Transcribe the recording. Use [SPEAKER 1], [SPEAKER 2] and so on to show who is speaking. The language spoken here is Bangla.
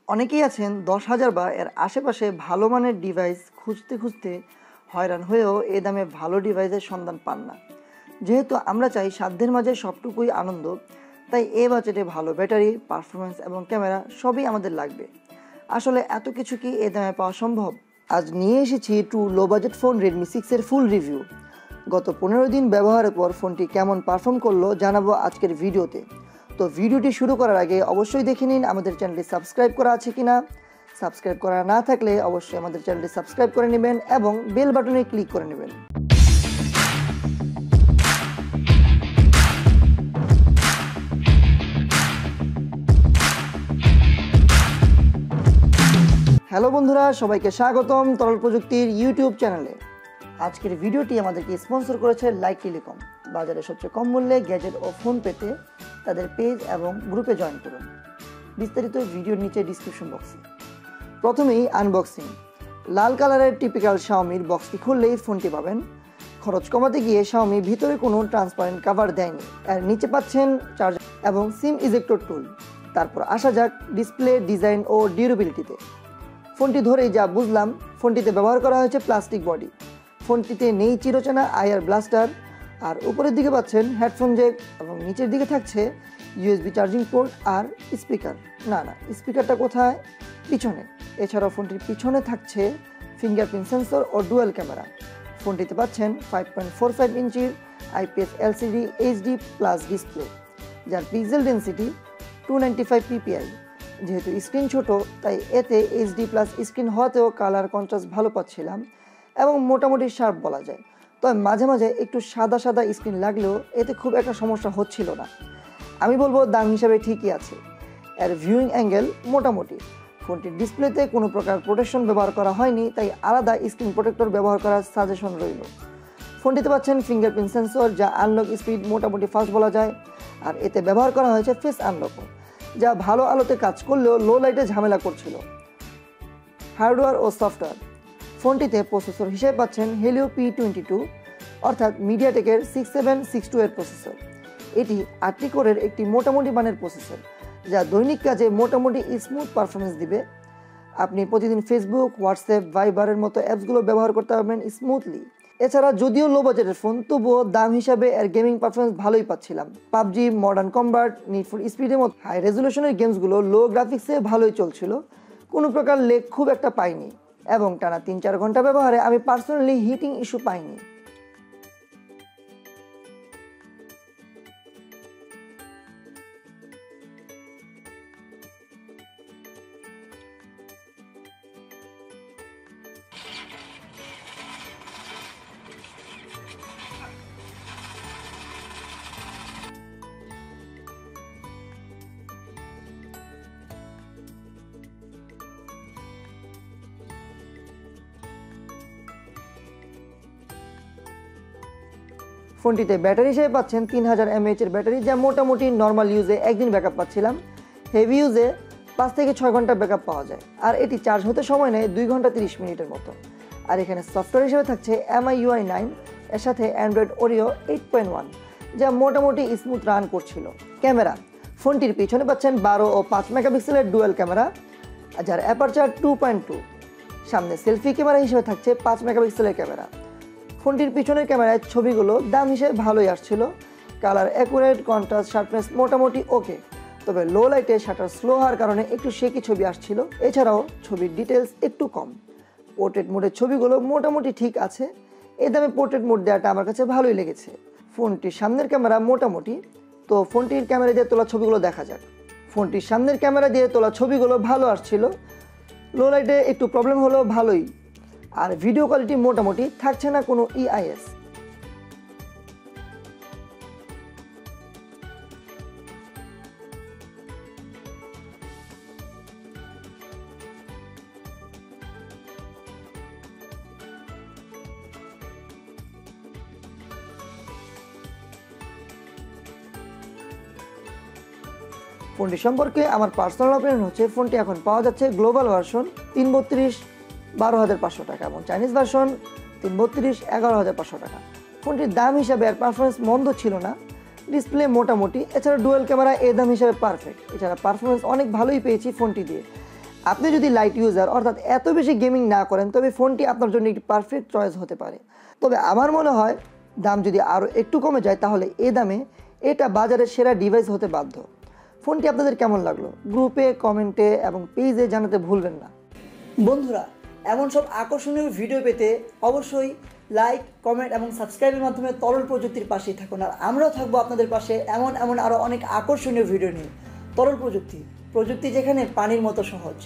[SPEAKER 1] অনেকেই আছেন 10,000 বা এর আশেপাশে ভালো মানের ডিভাইস খুঁজতে খুঁজতে হয়রান হয়েও এ দামে ভালো ডিভাইসের সন্ধান পান না। যেহেতু আমরা চাই সাধ্যের মাঝে সবটুকুই আনন্দ, তাই এ বাজেটে ভালো ব্যাটারি, পারফরমেন্স এবং ক্যামেরা সবই আমাদের লাগবে। আসলে এত কিছু কি এ দামে পাওয়া সম্ভব? আজ নিয়ে এসেছি too low budget phone Redmi 6 এর ফুল রিভিউ। গত 15 দিন ব্যবহারের পর ফোনটি কেমন পারফর্ম করলো জানাবো আজকের ভিডিওতে। তো ভিডিওটি শুরু করার আগে অবশ্যই দেখে নিন আমাদের চ্যানেলটি সাবস্ক্রাইব করা আছে কিনা। সাবস্ক্রাইব করা না থাকলে অবশ্যই আমাদের চ্যানেলটি সাবস্ক্রাইব করে নেবেন এবং বেল বাটনে ক্লিক করে নেবেন। হ্যালো বন্ধুরা, সবাইকে স্বাগতম তরল প্রযুক্তির ইউটিউব চ্যানেলে। আজকের ভিডিওটি আমাদেরকে স্পন্সর করেছে লাইক টেলিকম। বাজারে সবচেয়ে কম মূল্যে গ্যাজেট ও ফোন পেতে তাদের পেজ এবং গ্রুপে জয়েন করুন। বিস্তারিত ভিডিওর নিচে ডিসক্রিপশন বক্সে। প্রথমেই আনবক্সিং। লাল কালারের টিপিক্যাল শাওমির বক্সটি খুললেই ফোনটি পাবেন। খরচ কমাতে গিয়ে শাওমি ভিতরে কোনো ট্রান্সপারেন্ট কাভার দেয়নি। এর নিচে পাচ্ছেন চার্জার এবং সিম ইজেক্টর টুল। তারপর আসা যাক ডিসপ্লে, ডিজাইন ও ডিউরেবিলিটিতে। ফোনটি ধরেই যা বুঝলাম, ফোনটিতে ব্যবহার করা হয়েছে প্লাস্টিক বডি। ফোনটিতে নেই চিরচেনা আইআর ব্লাস্টার, আর উপরের দিকে পাচ্ছেন হেডফোন জ্যাক এবং নিচের দিকে থাকছে ইউএসবি চার্জিং পোর্ট আর স্পিকার। না, স্পিকারটা কোথায়? পিছনে। এছাড়াও ফোনটির পিছনে থাকছে ফিঙ্গারপ্রিন্ট সেন্সর ও ডুয়াল ক্যামেরা। ফোনটিতে পাচ্ছেন 5.45 ইঞ্চির IPS LCD HD plus display, যার পিক্সেল ডেন্সিটি 295 পিপিআই। যেহেতু স্ক্রিন ছোট, তাই এতে এইচডি প্লাস স্ক্রিন হওয়াতেও কালার কন্ট্রাস্ট ভালো পাচ্ছিলাম এবং মোটামুটি শার্প বলা যায়। তবে মাঝে মাঝে একটু সাদা সাদা স্ক্রিন লাগলেও এতে খুব একটা সমস্যা হচ্ছিল না। আমি বলবো দাম হিসাবে ঠিকই আছে। এর ভিউইং অ্যাঙ্গেল মোটামুটি। ফোনটির ডিসপ্লেতে কোনো প্রকার প্রোটেকশন ব্যবহার করা হয়নি, তাই আলাদা স্ক্রিন প্রোটেক্টর ব্যবহার করার সাজেশন রইল। ফোনটিতে পাচ্ছেন ফিঙ্গারপ্রিন্ট সেন্সর, যা আনলক স্পিড মোটামুটি ফাস্ট বলা যায়। আর এতে ব্যবহার করা হয়েছে ফেস আনলকও, যা ভালো আলোতে কাজ করলেও লো লাইটে ঝামেলা করছিল। হার্ডওয়্যার ও সফটওয়্যার। ফোনটিতে প্রসেসর হিসেবে পাচ্ছেন হেলিও P22, অর্থাৎ মিডিয়াটেকের 6762 এর প্রসেসর। এটি 8টি কোরের একটি মোটামুটি মানের প্রসেসর, যা দৈনিক কাজে মোটামুটি স্মুথ পারফরমেন্স দিবে। আপনি প্রতিদিন ফেসবুক, হোয়াটসঅ্যাপ, ভাইবারের মতো অ্যাপসগুলো ব্যবহার করতে পারবেন স্মুথলি। এছাড়া যদিও লো বাজেটের ফোন, তবুও দাম হিসাবে এর গেমিং পারফরমেন্স ভালোই পাচ্ছিলাম। PUBG, modern combat, need for স্পিডের মতো হাই রেজলিউশনের গেমসগুলো লো গ্রাফিক্সে ভালোই চলছিল। কোনো প্রকার লেগ খুব একটা পাইনি এবং টানা 3-4 ঘন্টা ব্যবহারে আমি পার্সোনালি হিটিং ইস্যু পাইনি। ফোনটিতে ব্যাটারি হিসেবে পাচ্ছেন 3000 mAh এর ব্যাটারি, যা মোটামুটি নর্মাল ইউজে একদিন ব্যাকআপ পাচ্ছিলাম। হেভি ইউজে 5 থেকে 6 ঘন্টা ব্যাকআপ পাওয়া যায়। আর এটি চার্জ হতে সময় নেয় 2 ঘন্টা 30 মিনিটের মতো। আর এখানে সফটওয়্যার হিসেবে থাকছে MIUI 9, এর সাথে অ্যান্ড্রয়েড ওরিও 8.1, যা মোটামুটি স্মুথ রান করছিল। ক্যামেরা। ফোনটির পিছনে পাচ্ছেন 12 ও 5 মেগাপিক্সেলের ডুয়াল ক্যামেরা, যার অ্যাপারচার 2.2। সামনে সেলফি ক্যামেরা হিসেবে থাকছে 5 মেগাপিক্সেলের ক্যামেরা। ফোনটির পিছনের ক্যামেরায় ছবিগুলো দাম হিসেবে ভালোই আসছিল। কালার অ্যাকুরেট, কন্ট্রাস্ট, শার্পনেস মোটামুটি ওকে। তবে লো লাইটে শাটার স্লো হওয়ার কারণে একটু শেকি ছবি আসছিল। এছাড়াও ছবির ডিটেলস একটু কম। পোর্ট্রেট মোডের ছবিগুলো মোটামুটি ঠিক আছে। এই দামে পোর্ট্রেট মোড দেওয়াটা আমার কাছে ভালোই লেগেছে। ফোনটির সামনের ক্যামেরা মোটামুটি। তো ফোনটির ক্যামেরা দিয়ে তোলা ছবিগুলো দেখা যাক। ফোনটির সামনের ক্যামেরা দিয়ে তোলা ছবিগুলো ভালো আসছিল। লো লাইটে একটু প্রবলেম হলো ভালোই। আর ভিডিও কোয়ালিটি মোটামুটি, থাকছে না কোনো EIS। ফোনটি সম্পর্কে আমার পার্সোনাল অপিনিয়ন হচ্ছে, ফোনটি এখন পাওয়া যাচ্ছে গ্লোবাল ভার্সন 332 12,500 টাকা এবং চাইনিজ ভার্সন 332 11,500 টাকা। ফোনটির দাম হিসাবে আর পারফরমেন্স মন্দ ছিল না। ডিসপ্লে মোটামুটি। এছাড়া ডুয়াল ক্যামেরা এই দাম হিসাবে পারফেক্ট। এছাড়া পারফরমেন্স অনেক ভালোই পেয়েছি ফোনটি দিয়ে। আপনি যদি লাইট ইউজার অর্থাৎ এত বেশি গেমিং না করেন তবে ফোনটি আপনার জন্য একটি পারফেক্ট চয়েস হতে পারে। তবে আমার মনে হয় দাম যদি আরও একটু কমে যায় তাহলে এই দামে এটা বাজারের সেরা ডিভাইস হতে বাধ্য। ফোনটি আপনাদের কেমন লাগলো গ্রুপে, কমেন্টে এবং পেজে জানাতে ভুলবেন না। বন্ধুরা, এমন সব আকর্ষণীয় ভিডিও পেতে অবশ্যই লাইক, কমেন্ট এবং সাবস্ক্রাইবের মাধ্যমে তরল প্রযুক্তির পাশেই থাকুন। আর আমরাও থাকবো আপনাদের পাশে এমন আরও অনেক আকর্ষণীয় ভিডিও নিয়ে। তরল প্রযুক্তি, প্রযুক্তি যেখানে পানির মতো সহজ।